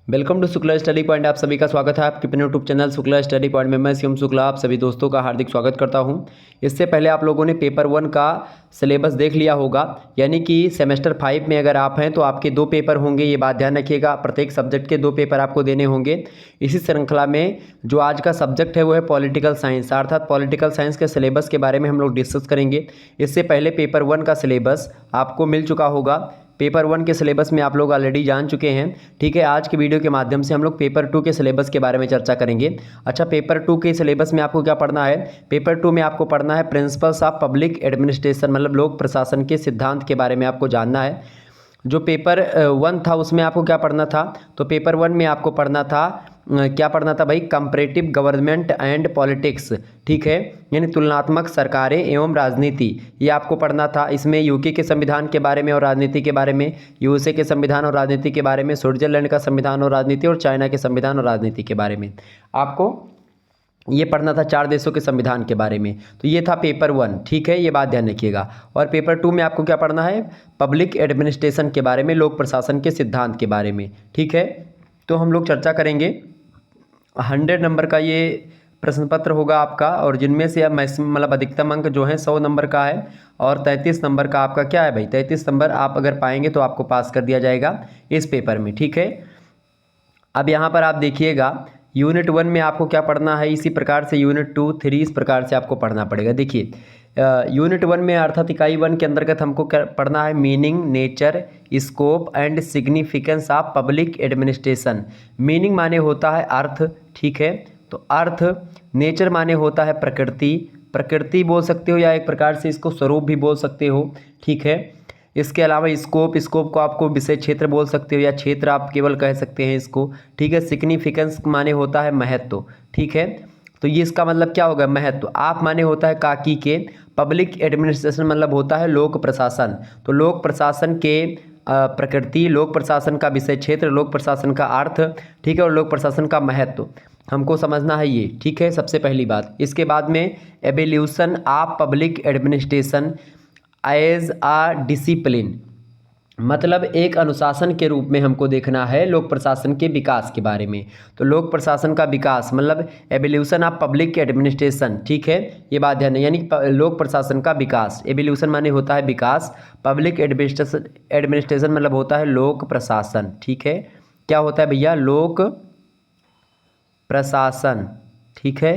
Welcome to Shukla Study Point. आप सभी का स्वागत है आपके अपने YouTube channel Shukla Study Point में। मैं शिवम शुक्ला आप सभी दोस्तों का हार्दिक स्वागत करता हूं। इससे पहले आप लोगों ने पेपर 1 का सिलेबस देख लिया होगा, यानी कि सेमेस्टर 5 में अगर आप हैं तो आपके 2 पेपर होंगे, ये बात ध्यान रखिएगा। प्रत्येक सब्जेक्ट के 2 पेपर आपको देने होंगे। इसी श्रृंखला में जो आज का सब्जेक्ट है वो है पॉलिटिकल साइंस, अर्थात पॉलिटिकल साइंस के सिलेबस के बारे में हम लोग डिस्कस करेंगे। इससे पहले पेपर 1 का सिलेबस आपको मिल चुका होगा। पेपर 1 के सिलेबस में आप लोग ऑलरेडी जान चुके हैं, ठीक है। आज के वीडियो के माध्यम से हम लोग पेपर 2 के सिलेबस के बारे में चर्चा करेंगे। अच्छा, पेपर 2 के सिलेबस में आपको क्या पढ़ना है? पेपर 2 में आपको पढ़ना है प्रिंसिपल्स ऑफ पब्लिक एडमिनिस्ट्रेशन, मतलब लोक प्रशासन के सिद्धांत के बारे में आपको जानना है। जो पेपर 1 था उसमें आपको क्या पढ़ना था? तो पेपर 1 में आपको पढ़ना था क्या पढ़ना था भाई? कंपैरेटिव गवर्नमेंट एंड पॉलिटिक्स, ठीक है, यानी तुलनात्मक सरकारें एवं राजनीति, ये आपको पढ़ना था। इसमें यूके के संविधान के बारे में और राजनीति के बारे में, यूएसए के संविधान और राजनीति के बारे में, स्विट्जरलैंड का संविधान और राजनीति, और चाइना के संविधान और राजनीति के बारे में आपको ये पढ़ना था। 4 देशों के संविधान के बारे में। तो ये था पेपर 1, ठीक है, ये बात ध्यान रखिएगा। और पेपर 2 में आपको क्या पढ़ना है? पब्लिक एडमिनिस्ट्रेशन के बारे में, लोक प्रशासन के सिद्धांत के बारे में, ठीक है। तो हम लोग चर्चा करेंगे। 100 नंबर का ये प्रश्न पत्र होगा आपका, और जिनमें से अब मैक्सिमम मतलब अधिकतम अंक जो है 100 नंबर का है, और 33 नंबर का आपका क्या है भाई? 33 नंबर आप अगर पाएंगे तो आपको पास कर दिया जाएगा इस पेपर में, ठीक है। अब यहाँ पर आप देखिएगा, यूनिट 1 में आपको क्या पढ़ना है, इसी प्रकार से यूनिट 2, 3 इस प्रकार से आपको पढ़ना पड़ेगा। देखिए, यूनिट 1 में अर्थात इकाई 1 के अंतर्गत हमको क्या पढ़ना है? Meaning, nature, scope and significance of public administration. Meaning माने होता है अर्थ, ठीक है, तो अर्थ। नेचर माने होता है प्रकृति, प्रकृति बोल सकते हो, या एक प्रकार से इसको स्वरूप भी बोल सकते हो, ठीक है। इसके अलावा स्कोप, स्कोप को आपको विषय क्षेत्र बोल सकते हो, या क्षेत्र आप केवल कह सकते हैं इसको, ठीक है। सिग्निफिकेंस माने होता है महत्व, ठीक है, तो ये इसका मतलब क्या होगा? महत्व। आप माने होता है काकी के। पब्लिक एडमिनिस्ट्रेशन मतलब होता है लोक प्रशासन। तो लोक प्रशासन के प्रकृति, लोक प्रशासन का विषय क्षेत्र, लोक प्रशासन का अर्थ, ठीक है, और लोक प्रशासन का महत्व हमको समझना है ये, ठीक है, सबसे पहली बात। इसके बाद में evolution of public administration as a discipline, मतलब एक अनुशासन के रूप में हमको देखना है लोक प्रशासन के विकास के बारे में। तो लोक प्रशासन का विकास मतलब एवोल्यूशन ऑफ पब्लिक एडमिनिस्ट्रेशन, ठीक है, ये बात ध्यान है, यानी लोक प्रशासन का विकास। एवोल्यूशन माने होता है विकास, पब्लिक एडमिनिस्ट्रेशन मतलब होता है लोक प्रशासन, ठीक है। क्या होता है भैया? लोक प्रशासन, ठीक है।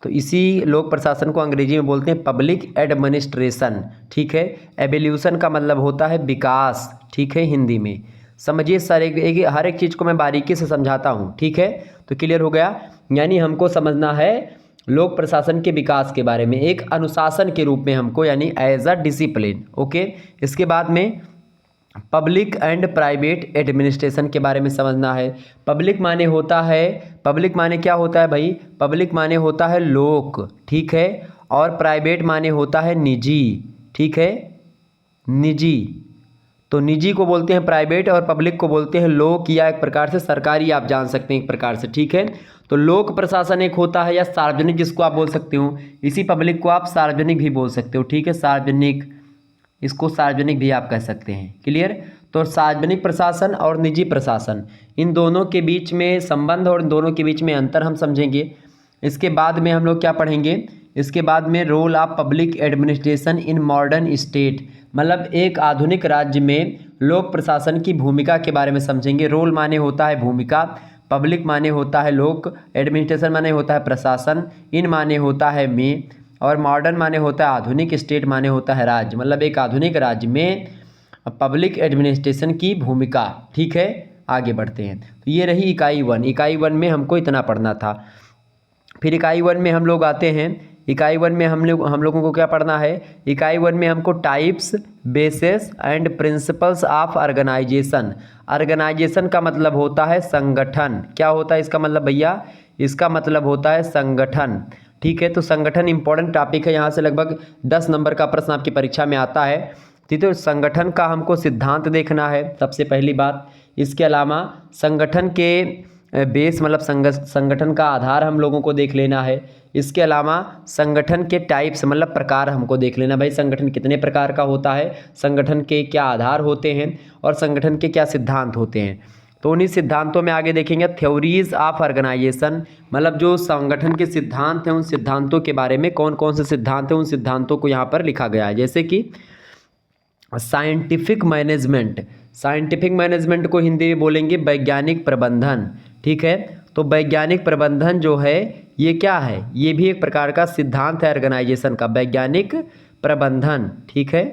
तो इसी लोक प्रशासन को अंग्रेजी में बोलते हैं पब्लिक एडमिनिस्ट्रेशन, ठीक है। एवोल्यूशन का मतलब होता है विकास, ठीक है, हिंदी में। समझिए सर, हर एक चीज़ को मैं बारीकी से समझाता हूँ, ठीक है। तो क्लियर हो गया, यानी हमको समझना है लोक प्रशासन के विकास के बारे में एक अनुशासन के रूप में हमको, यानी एज अ डिसिप्लिन, ओके। इसके बाद में पब्लिक एंड प्राइवेट एडमिनिस्ट्रेशन के बारे में समझना है। पब्लिक माने होता है, पब्लिक माने क्या होता है भाई? पब्लिक माने होता है लोक, ठीक है, और प्राइवेट माने होता है निजी, ठीक है, निजी। तो निजी को बोलते हैं प्राइवेट, और पब्लिक को बोलते हैं लोक, या एक प्रकार से सरकारी आप जान सकते हैं एक प्रकार से, ठीक है। तो लोक प्रशासन एक होता है, या सार्वजनिक जिसको आप बोल सकते हो। इसी पब्लिक को आप सार्वजनिक भी बोल सकते हो, ठीक है, सार्वजनिक, इसको सार्वजनिक भी आप कह सकते हैं, क्लियर। तो सार्वजनिक प्रशासन और निजी प्रशासन, इन दोनों के बीच में संबंध और इन दोनों के बीच में अंतर हम समझेंगे। इसके बाद में हम लोग क्या पढ़ेंगे? इसके बाद में role of public administration in modern state, मतलब एक आधुनिक राज्य में लोक प्रशासन की भूमिका के बारे में समझेंगे। रोल माने होता है भूमिका, पब्लिक माने होता है लोक, एडमिनिस्ट्रेशन माने होता है प्रशासन, इन माने होता है में, और मॉडर्न माने होता है आधुनिक, स्टेट माने होता है राज्य, मतलब एक आधुनिक राज्य में पब्लिक एडमिनिस्ट्रेशन की भूमिका, ठीक है। आगे बढ़ते हैं। तो ये रही इकाई 1। इकाई 1 में हमको इतना पढ़ना था। फिर इकाई 1 में हम लोग आते हैं। इकाई 1 में हम लोगों को क्या पढ़ना है? इकाई 1 में हमको types, basis and principles of organisation. Organisation का मतलब होता है संगठन। क्या होता है इसका मतलब भैया? इसका मतलब होता है संगठन, ठीक है। तो संगठन इंपॉर्टेंट टॉपिक है, यहाँ से लगभग 10 नंबर का प्रश्न आपकी परीक्षा में आता है, ठीक है। तो संगठन का हमको सिद्धांत देखना है सबसे पहली बात। इसके अलावा संगठन के बेस मतलब संगठन का आधार हम लोगों को देख लेना है। इसके अलावा संगठन के टाइप्स मतलब प्रकार हमको देख लेना, भाई संगठन कितने प्रकार का होता है, संगठन के क्या आधार होते हैं, और संगठन के क्या सिद्धांत होते हैं। तो उन्हीं सिद्धांतों में आगे देखेंगे थ्योरीज ऑफ ऑर्गेनाइजेशन, मतलब जो संगठन के सिद्धांत हैं उन सिद्धांतों के बारे में कौन कौन से सिद्धांत हैं उन सिद्धांतों को यहाँ पर लिखा गया है। जैसे कि साइंटिफिक मैनेजमेंट, साइंटिफिक मैनेजमेंट को हिंदी में बोलेंगे वैज्ञानिक प्रबंधन, ठीक है। तो वैज्ञानिक प्रबंधन जो है ये क्या है, ये भी एक प्रकार का सिद्धांत है ऑर्गेनाइजेशन का, वैज्ञानिक प्रबंधन, ठीक है।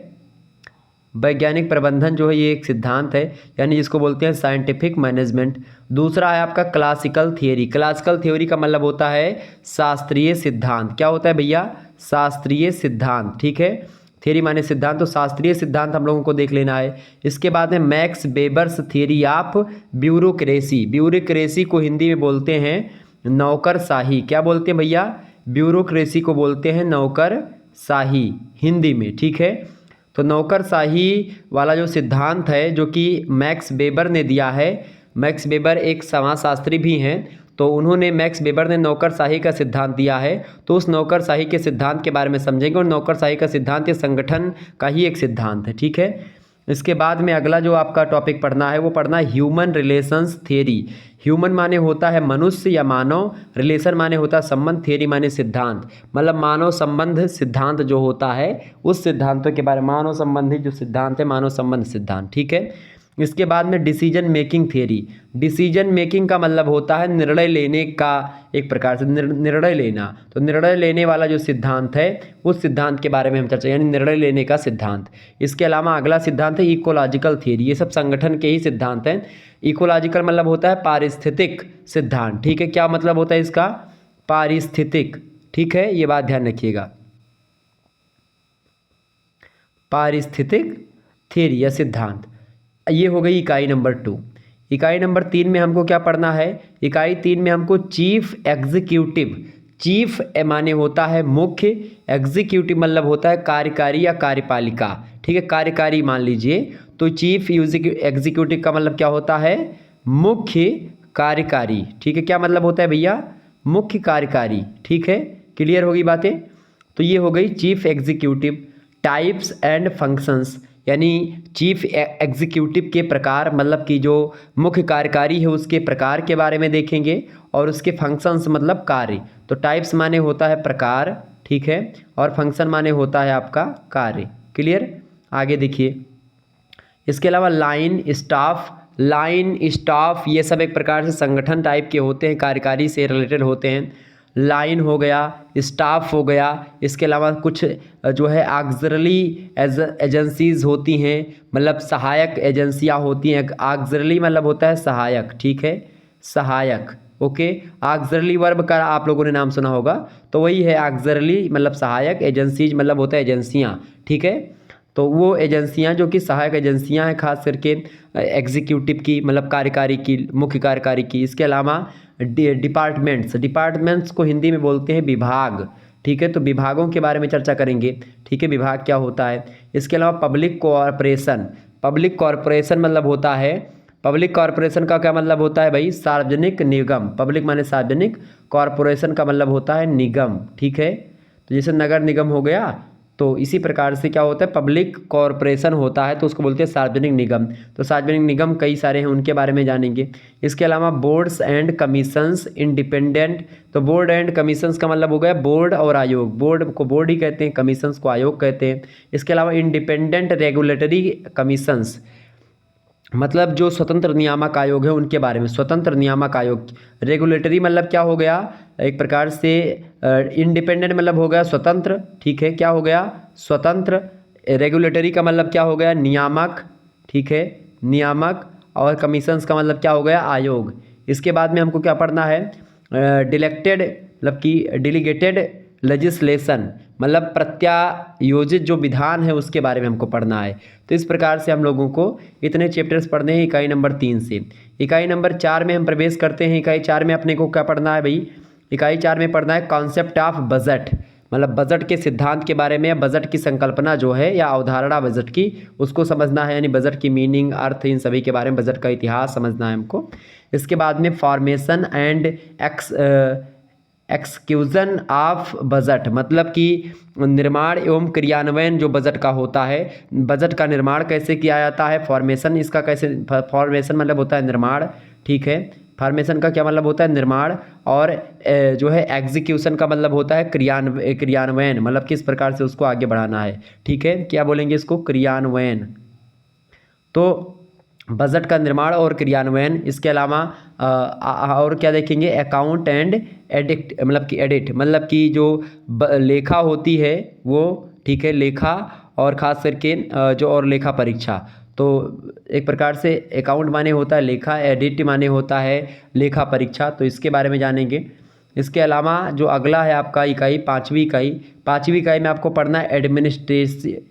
वैज्ञानिक प्रबंधन जो है ये एक सिद्धांत है, यानी जिसको बोलते हैं साइंटिफिक मैनेजमेंट। दूसरा है आपका क्लासिकल थियोरी, क्लासिकल थियोरी का मतलब होता है शास्त्रीय सिद्धांत। क्या होता है भैया, शास्त्रीय सिद्धांत, ठीक है। थियोरी माने सिद्धांत, तो शास्त्रीय सिद्धांत हम लोगों को देख लेना है। इसके बाद में max Weber's theory of bureaucracy, bureaucracy को हिंदी में बोलते हैं नौकरशाही। क्या बोलते हैं भैया, ब्यूरोक्रेसी को बोलते हैं नौकरशाही हिंदी में, ठीक है। तो नौकरशाही वाला जो सिद्धांत है जो कि मैक्स वेबर ने दिया है, मैक्स वेबर एक समाजशास्त्री भी हैं, तो उन्होंने मैक्स वेबर ने नौकरशाही का सिद्धांत दिया है। तो उस नौकरशाही के सिद्धांत के बारे में समझेंगे, और नौकरशाही का सिद्धांत ये संगठन का ही एक सिद्धांत है, ठीक है। इसके बाद में अगला जो आपका टॉपिक पढ़ना है वो पढ़ना है ह्यूमन रिलेशंस थियरी। ह्यूमन माने होता है मनुष्य या मानव, रिलेशन माने होता है संबंध, थियरी माने सिद्धांत, मतलब मानव संबंध सिद्धांत जो होता है उस सिद्धांतों के बारे में, मानव संबंधी जो सिद्धांत है मानव संबंध सिद्धांत, ठीक है। इसके बाद में decision making theory, decision making का मतलब होता है निर्णय लेने का, एक प्रकार से निर्णय लेना, तो निर्णय लेने वाला जो सिद्धांत है उस सिद्धांत के बारे में हम चर्चा, यानी निर्णय लेने का सिद्धांत। इसके अलावा अगला सिद्धांत है इकोलॉजिकल थियरी, ये सब संगठन के ही सिद्धांत हैं। इकोलॉजिकल मतलब होता है पारिस्थितिक सिद्धांत, ठीक है। क्या मतलब होता है इसका, पारिस्थितिक, ठीक है, ये बात ध्यान रखिएगा, पारिस्थितिक थियरी या सिद्धांत। ये हो गई इकाई नंबर 2। इकाई नंबर 3 में हमको क्या पढ़ना है, इकाई 3 में हमको चीफ एग्जीक्यूटिव, चीफ माने होता है मुख्य, एग्जीक्यूटिव मतलब होता है कार्यकारी या कार्यपालिका, ठीक है, कार्यकारी मान लीजिए। तो चीफ एग्जीक्यूटिव का मतलब क्या होता है, मुख्य कार्यकारी, ठीक है। क्या मतलब होता है भैया, मुख्य कार्यकारी, ठीक है। क्लियर होगी बातें। तो ये हो गई chief executive. Types and functions, यानी चीफ एग्जीक्यूटिव के प्रकार, मतलब कि जो मुख्य कार्यकारी है उसके प्रकार के बारे में देखेंगे, और उसके फंक्शंस मतलब कार्य। तो टाइप्स माने होता है प्रकार, ठीक है, और फंक्शन माने होता है आपका कार्य। क्लियर, आगे देखिए। इसके अलावा लाइन स्टाफ, लाइन स्टाफ ये सब एक प्रकार से संगठन टाइप के होते हैं, कार्यकारी से रिलेटेड होते हैं। लाइन हो गया, स्टाफ हो गया, इसके अलावा कुछ जो है ऑक्सिलरी एजेंसीज होती हैं, मतलब सहायक एजेंसियां होती हैं। ऑक्सिलरी मतलब होता है सहायक, ठीक है, सहायक, ओके। ऑक्सिलरी वर्ब का आप लोगों ने नाम सुना होगा, तो वही है ऑक्सिलरी मतलब सहायक, एजेंसीज मतलब होता है एजेंसियां, ठीक है। तो वो एजेंसियां जो कि सहायक एजेंसियां हैं, खास करके एग्जीक्यूटिव की, मतलब कार्यकारी की, मुख्य कार्यकारी की। इसके अलावा डिपार्टमेंट्स, डिपार्टमेंट्स को हिंदी में बोलते हैं विभाग, ठीक है। तो विभागों के बारे में चर्चा करेंगे, ठीक है, विभाग क्या होता है। इसके अलावा पब्लिक कॉरपोरेशन, पब्लिक कॉरपोरेशन मतलब होता है, पब्लिक कॉरपोरेशन का क्या मतलब होता है भाई, सार्वजनिक निगम। पब्लिक माने सार्वजनिक, कॉरपोरेशन का मतलब होता है निगम, ठीक है। तो जैसे नगर निगम हो गया, तो इसी प्रकार से क्या होता है, पब्लिक कॉरपोरेशन होता है तो उसको बोलते हैं सार्वजनिक निगम। तो सार्वजनिक निगम कई सारे हैं, उनके बारे में जानेंगे। इसके अलावा बोर्ड्स एंड कमीशंस इंडिपेंडेंट, तो बोर्ड एंड कमीशंस का मतलब हो गया बोर्ड और आयोग, बोर्ड को बोर्ड ही कहते हैं, कमीशंस को आयोग कहते हैं। इसके अलावा इंडिपेंडेंट रेगुलेटरी कमीशंस, मतलब जो स्वतंत्र नियामक आयोग है उनके बारे में, स्वतंत्र नियामक आयोग। रेगुलेटरी मतलब क्या हो गया, एक प्रकार से इंडिपेंडेंट मतलब हो गया स्वतंत्र, ठीक है, क्या हो गया, स्वतंत्र। रेगुलेटरी का मतलब क्या हो गया, नियामक, ठीक है, नियामक। और कमीशंस का मतलब क्या हो गया, आयोग। इसके बाद में हमको क्या पढ़ना है, डिलेक्टेड मतलब कि डेलीगेटेड लेजिस्लेशन, मतलब प्रत्यायोजित जो विधान है उसके बारे में हमको पढ़ना है। तो इस प्रकार से हम लोगों को इतने चैप्टर्स पढ़ने हैं इकाई नंबर 3 से। इकाई नंबर 4 में हम प्रवेश करते हैं। इकाई 4 में अपने को क्या पढ़ना है भाई, इकाई 4 में पढ़ना है कॉन्सेप्ट ऑफ बजट, मतलब बजट के सिद्धांत के बारे में, या बजट की संकल्पना जो है या अवधारणा बजट की उसको समझना है, यानी बजट की मीनिंग, अर्थ, इन सभी के बारे में, बजट का इतिहास समझना है हमको। इसके बाद में फॉर्मेशन एंड एक्सक्यूजन ऑफ बजट, मतलब कि निर्माण एवं क्रियान्वयन जो बजट का होता है, बजट का निर्माण कैसे किया जाता है, फॉर्मेशन इसका कैसे, फॉर्मेशन मतलब होता है निर्माण, ठीक है, फॉर्मेशन का क्या मतलब होता है निर्माण, और जो है एग्जीक्यूशन का मतलब होता है क्रियान्वयन, मतलब किस प्रकार से उसको आगे बढ़ाना है, ठीक है, क्या बोलेंगे इसको, क्रियान्वयन। तो बजट का निर्माण और क्रियान्वयन, इसके अलावा और क्या देखेंगे, अकाउंट एंड एडिट, मतलब कि एडिट, मतलब कि जो लेखा होती है वो, ठीक है, लेखा, और ख़ास करके जो और लेखा परीक्षा, तो एक प्रकार से अकाउंट माने होता है लेखा, एडिट माने होता है लेखा परीक्षा, तो इसके बारे में जानेंगे। इसके अलावा जो अगला है आपका इकाई, पाँचवीं इकाई में आपको पढ़ना है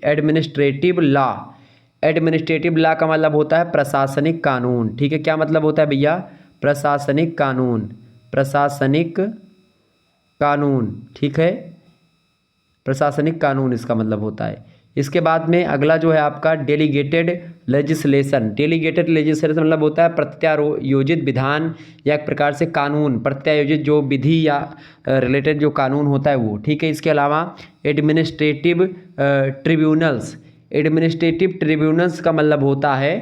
एडमिनिस्ट्रेटिव लॉ। एडमिनिस्ट्रेटिव लॉ का मतलब होता है प्रशासनिक कानून, ठीक है, क्या मतलब होता है भैया, प्रशासनिक कानून, प्रशासनिक कानून, ठीक है, प्रशासनिक कानून इसका मतलब होता है। इसके बाद में अगला जो है आपका डेलीगेटेड लेजिस्लेशन। डेलीगेटेड लेजिस्लेशन मतलब होता है प्रत्यायोजित विधान या एक प्रकार से कानून, प्रत्यायोजित जो विधि या रिलेटेड जो कानून होता है वो, ठीक है। इसके अलावा एडमिनिस्ट्रेटिव ट्रिब्यूनल्स, एडमिनिस्ट्रेटिव ट्रिब्यूनल्स का मतलब होता है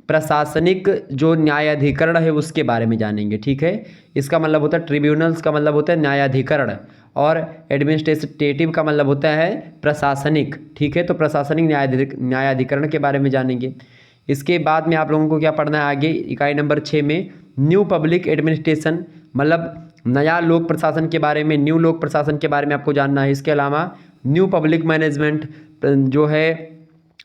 प्रशासनिक जो न्यायाधिकरण है उसके बारे में जानेंगे, ठीक है। इसका मतलब होता है ट्रिब्यूनल्स का मतलब होता है न्यायाधिकरण, और एडमिनिस्ट्रेटिव का मतलब होता है प्रशासनिक, ठीक है, तो प्रशासनिक न्यायाधिकरण के बारे में जानेंगे। इसके बाद में आप लोगों को क्या पढ़ना है आगे, इकाई नंबर 6 में न्यू पब्लिक एडमिनिस्ट्रेशन, मतलब नया लोक प्रशासन के बारे में, न्यू लोक प्रशासन के बारे में आपको जानना है। इसके अलावा न्यू पब्लिक मैनेजमेंट जो है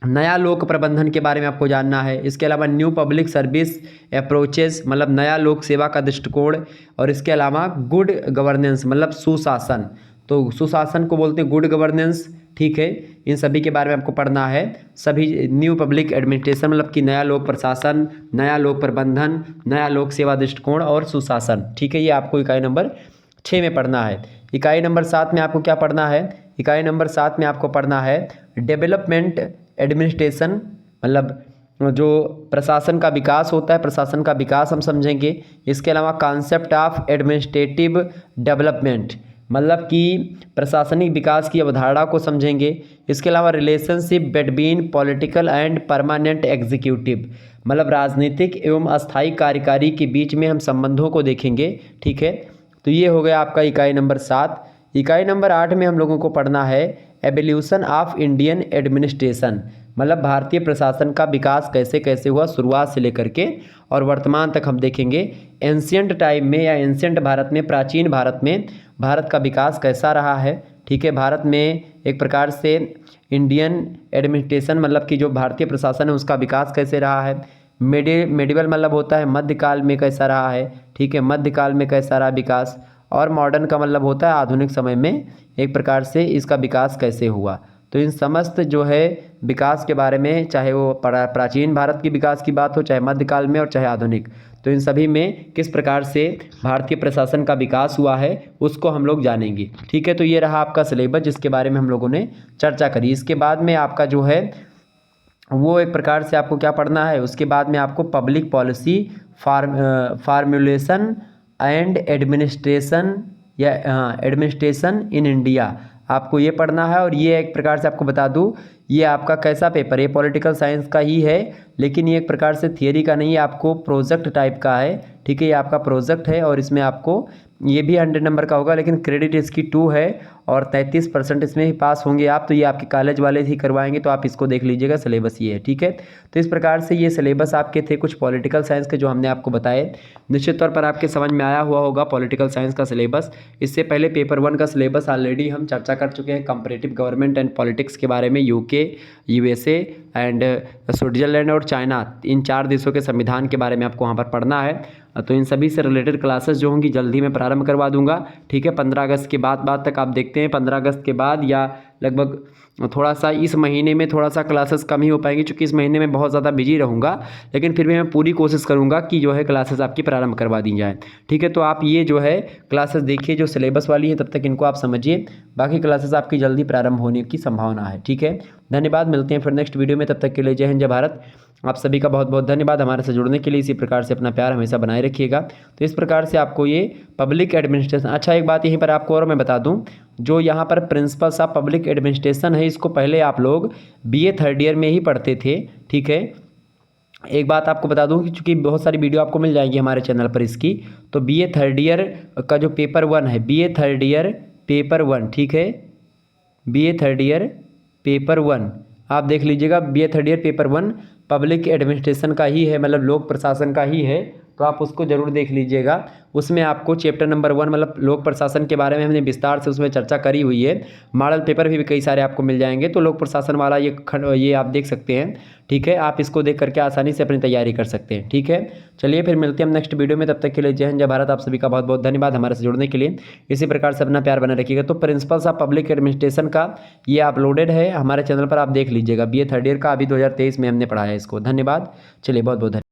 नया लोक प्रबंधन के बारे में आपको जानना है। इसके अलावा न्यू पब्लिक सर्विस अप्रोचेस, मतलब नया लोक सेवा का दृष्टिकोण, और इसके अलावा गुड गवर्नेंस मतलब सुशासन, तो सुशासन को बोलते हैं गुड गवर्नेंस, ठीक है। इन सभी के बारे में आपको पढ़ना है, सभी न्यू पब्लिक एडमिनिस्ट्रेशन मतलब कि नया लोक प्रशासन, नया लोक प्रबंधन, नया लोक सेवा दृष्टिकोण और सुशासन, ठीक है, ये आपको इकाई नंबर 6 में पढ़ना है। इकाई नंबर 7 में आपको क्या पढ़ना है, इकाई नंबर 7 में आपको पढ़ना है डेवलपमेंट एडमिनिस्ट्रेशन, मतलब जो प्रशासन का विकास होता है, प्रशासन का विकास हम समझेंगे। इसके अलावा कॉन्सेप्ट ऑफ एडमिनिस्ट्रेटिव डेवलपमेंट, मतलब कि प्रशासनिक विकास की अवधारणा को समझेंगे। इसके अलावा relationship between political and permanent executive, मतलब राजनीतिक एवं अस्थायी कार्यकारी के बीच में हम संबंधों को देखेंगे, ठीक है। तो ये हो गया आपका इकाई नंबर 7। इकाई नंबर 8 में हम लोगों को पढ़ना है एवोल्यूशन ऑफ इंडियन एडमिनिस्ट्रेशन, मतलब भारतीय प्रशासन का विकास कैसे कैसे हुआ शुरुआत से लेकर के और वर्तमान तक हम देखेंगे। एंशियंट टाइम में या एंशियंट भारत में, प्राचीन भारत में भारत का विकास कैसा रहा है, ठीक है। भारत में एक प्रकार से इंडियन एडमिनिस्ट्रेशन मतलब कि जो भारतीय प्रशासन है उसका विकास कैसे रहा है। मेडिवल मतलब होता है मध्यकाल में कैसा रहा है, ठीक है, मध्यकाल में कैसा रहा विकास। और मॉडर्न का मतलब होता है आधुनिक समय में एक प्रकार से इसका विकास कैसे हुआ। तो इन समस्त जो है विकास के बारे में, चाहे वो प्राचीन भारत की विकास की बात हो, चाहे मध्यकाल में और चाहे आधुनिक, तो इन सभी में किस प्रकार से भारतीय प्रशासन का विकास हुआ है उसको हम लोग जानेंगे, ठीक है। तो ये रहा आपका सिलेबस जिसके बारे में हम लोगों ने चर्चा करी। इसके बाद में आपका जो है वो एक प्रकार से आपको क्या पढ़ना है, उसके बाद में आपको public policy formulation and administration या एडमिनिस्ट्रेशन इन इंडिया, आपको ये पढ़ना है। और ये एक प्रकार से आपको बता दूं, ये आपका कैसा पेपर है, ये पॉलिटिकल साइंस का ही है, लेकिन ये एक प्रकार से थियरी का नहीं है, आपको प्रोजेक्ट टाइप का है, ठीक है। ये आपका प्रोजेक्ट है और इसमें आपको ये भी 100 नंबर का होगा, लेकिन क्रेडिट इसकी 2 है और 33% इसमें ही पास होंगे आप। तो ये आपके कॉलेज वाले ही करवाएंगे, तो आप इसको देख लीजिएगा, सिलेबस ये है, ठीक है। तो इस प्रकार से ये सिलेबस आपके थे कुछ पॉलिटिकल साइंस के जो हमने आपको बताए। निश्चित तौर पर आपके समझ में आया हुआ होगा पॉलिटिकल साइंस का सिलेबस। इससे पहले पेपर 1 का सिलेबस ऑलरेडी हम चर्चा कर चुके हैं, कंपैरेटिव गवर्नमेंट एंड पॉलिटिक्स के बारे में। यूके, यूएसए एंड स्विट्जरलैंड और चाइना, इन 4 देशों के संविधान के बारे में आपको वहाँ पर पढ़ना है। तो इन सभी से रिलेटेड क्लासेस जो होंगी जल्दी मैं प्रारंभ करवा दूंगा, ठीक है। 15 अगस्त के बाद तक आप देखते हैं, 15 अगस्त के बाद या लगभग थोड़ा सा इस महीने में थोड़ा सा क्लासेस कम ही हो पाएंगी, क्योंकि इस महीने में बहुत ज़्यादा बिजी रहूँगा, लेकिन फिर भी मैं पूरी कोशिश करूँगा कि जो है क्लासेस आपकी प्रारंभ करवा दी जाए, ठीक है। तो आप ये जो है क्लासेस देखिए जो सिलेबस वाली है, तब तक इनको आप समझिए, बाकी क्लासेस आपकी जल्दी प्रारंभ होने की संभावना है, ठीक है। धन्यवाद, मिलते हैं फिर नेक्स्ट वीडियो में, तब तक के लिए जय हिंद, जय भारत। आप सभी का बहुत बहुत धन्यवाद हमारे से जुड़ने के लिए। इसी प्रकार से अपना प्यार हमेशा बनाए रखिएगा। तो इस प्रकार से आपको ये पब्लिक एडमिनिस्ट्रेशन, अच्छा एक बात यहीं पर आपको और मैं बता दूं, जो यहाँ पर प्रिंसिपल्स ऑफ पब्लिक एडमिनिस्ट्रेशन है, इसको पहले आप लोग BA थर्ड ईयर में ही पढ़ते थे, ठीक है। एक बात आपको बता दूं कि चूंकि बहुत सारी वीडियो आपको मिल जाएंगी हमारे चैनल पर इसकी, तो BA थर्ड ईयर का जो पेपर 1 है, BA थर्ड ईयर पेपर 1, ठीक है, BA थर्ड ईयर पेपर 1 आप देख लीजिएगा। BA third year paper 1 public administration का ही है, मतलब लोक प्रशासन का ही है, तो आप उसको ज़रूर देख लीजिएगा। उसमें आपको चैप्टर नंबर 1 मतलब लोक प्रशासन के बारे में हमने विस्तार से उसमें चर्चा करी हुई है। मॉडल पेपर भी कई सारे आपको मिल जाएंगे, तो लोक प्रशासन वाला ये आप देख सकते हैं, ठीक है। आप इसको देख करके आसानी से अपनी तैयारी कर सकते हैं, ठीक है। चलिए फिर मिलते हैं हम नेक्स्ट वीडियो में, तब तक के लिए जय हिंद जय भारत। आप सभी का बहुत बहुत धन्यवाद हमारे से जुड़ने के लिए। इसी प्रकार से अपना प्यार बना रखिएगा। तो प्रिंसिपल्स ऑफ पब्लिक एडमिनिस्ट्रेशन का ये अपलोडेड है हमारे चैनल पर, आप देख लीजिएगा। BA थर्ड ईयर का अभी 2023 में हमने पढ़ाया है इसको। धन्यवाद। चलिए बहुत बहुत धन्यवाद।